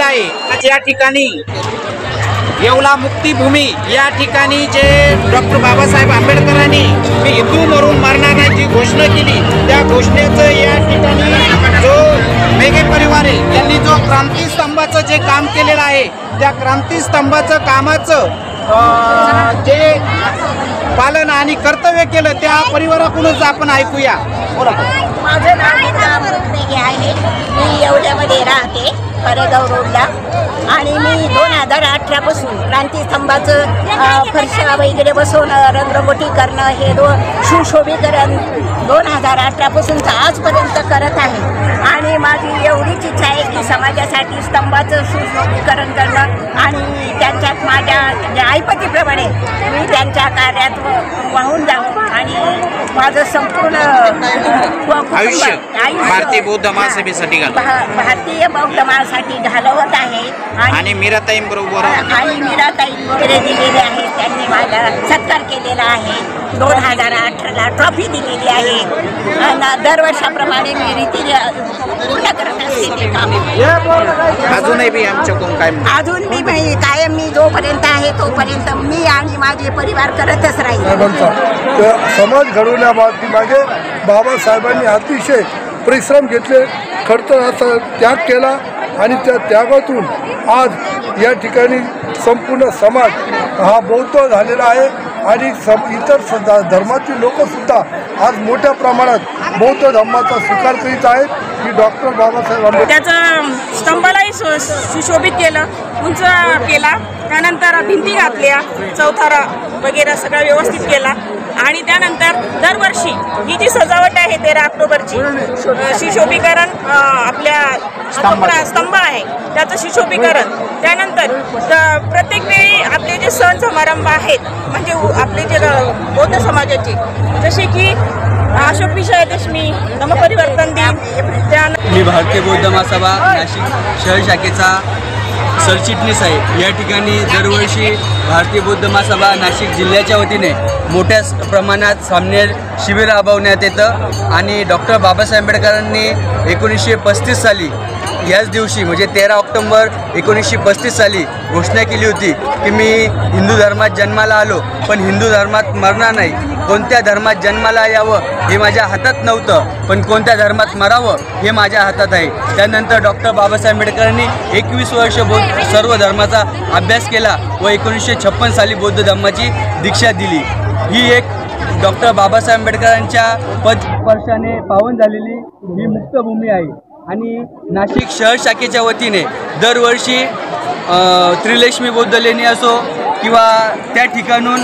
आहे। आज या ठिकाणी येवला मुक्तीभूमी या ठिकाणी जे डॉक्टर बाबासाहेब आंबेडकरांनी मी हिंदू मरून मरणार नाही जी घोषणा केली, त्या घोषणेचं या ठिकाणी जो मेघे परिवार आहे यांनी जो क्रांतीस्तंभाचं जे काम केलेलं आहे, त्या क्रांतीस्तंभाचं कामाचं जे पालन आणि कर्तव्य केलं त्या परिवाराकडूनच आपण ऐकूया। बोला। माझं नाव गीता मेघे आहे। मी येवल्यामध्ये राहते, खरेगाव रोडला, आणि मी 2018 पासून क्रांतीस्तंभाचं फरशा वगैरे बसवणं, रंगरंगोटी करणं, हे सुशोभीकरण 2018 पासून आजपर्यंत करत आहे। आणि माझी एवढीच इच्छा आहे की समाजासाठी स्तंभाचं सुशोभीकरण करणं आणि त्यांच्यात माझ्या ऐपतीप्रमाणे मी त्यांच्या कार्यात वाहून जाऊ आणि माझं संपूर्ण आयुष्य भारतीय बौद्ध महासभेसाठी भारतीय बौद्ध महासाठी घालवत आहे। आणि मीराताई बरोबर वगैरे दिलेले आहेत, त्यांनी माझा सत्कार केलेला आहे। 2018ला ट्रॉफी दिलेली आहे। दरवर्षाप्रमाणे मी रीतीने पूर्ण करत असते ते काम। अजूनही बी आमच्याकडून काय अजून मी कायम मी जोपर्यंत आहे तोपर्यंत मी आणि माझे परिवार करतच राहील। समाज घडवण्यामागे बाबासाहेबांनी अतिशय परिश्रम घेतले, खडतर त्याग केला आणि त्या त्यागातून आज या ठिकाणी संपूर्ण समाज हा बौद्ध झालेला आहे आणि इतर धर्मातील लोकसुद्धा आज मोठ्या प्रमाणात बौद्ध धर्माचा स्वीकार करीत आहेत की डॉक्टर बाबासाहेब आंबेडकर त्याचा स्तंभालाही सुशोभित केलं, उंच केला, त्यानंतर भिंती घातल्या, चौथारा वगैरे सगळं व्यवस्थित केला आणि त्यानंतर दरवर्षी ही जी सजावट आहे 13 ऑक्टोबरची सुशोभीकरण आपल्या स्तंभ आहे त्याचं सुशोभीकरण, त्यानंतर प्रत्येक वेळी आपले जे सण समारंभ आहेत म्हणजे आपले जे बौद्ध समाजाचे जसे की अशोक विजयादशमी, नवपरिवर्तन दिन, मी भारतीय बौद्ध महासभा नाशिक शहर शाखेचा सरचिटणीस आहे। या ठिकाणी दरवर्षी भारतीय बौद्ध महासभा नाशिक जिल्ह्याच्या वतीने मोठ्या प्रमाणात सामने शिबिर राबवण्यात येतं आणि डॉक्टर बाबासाहेब आंबेडकरांनी 1935 साली याच दिवशी म्हणजे 13 ऑक्टोबर 1935 साली घोषणा केली होती की मी हिंदू धर्मात जन्माला आलो पण हिंदू धर्मात मरणार नाही। कोणत्या धर्मात जन्माला यावं हे माझ्या हातात नव्हतं, पण कोणत्या धर्मात मरावं हे माझ्या हातात आहे। त्यानंतर डॉक्टर बाबासाहेब आंबेडकरांनी 21 वर्ष सर्व धर्माचा अभ्यास केला व 1956 साली बौद्ध धर्माची दीक्षा दिली। ही एक डॉक्टर बाबासाहेब आंबेडकरांच्या पदस्पर्शाने पावन झालेली ही मुक्तभूमी आहे आणि नाशिक शहर शाखेच्या वतीने दरवर्षी त्रिलेक्ष्मी बौद्ध लेणी असो किंवा त्या ठिकाणून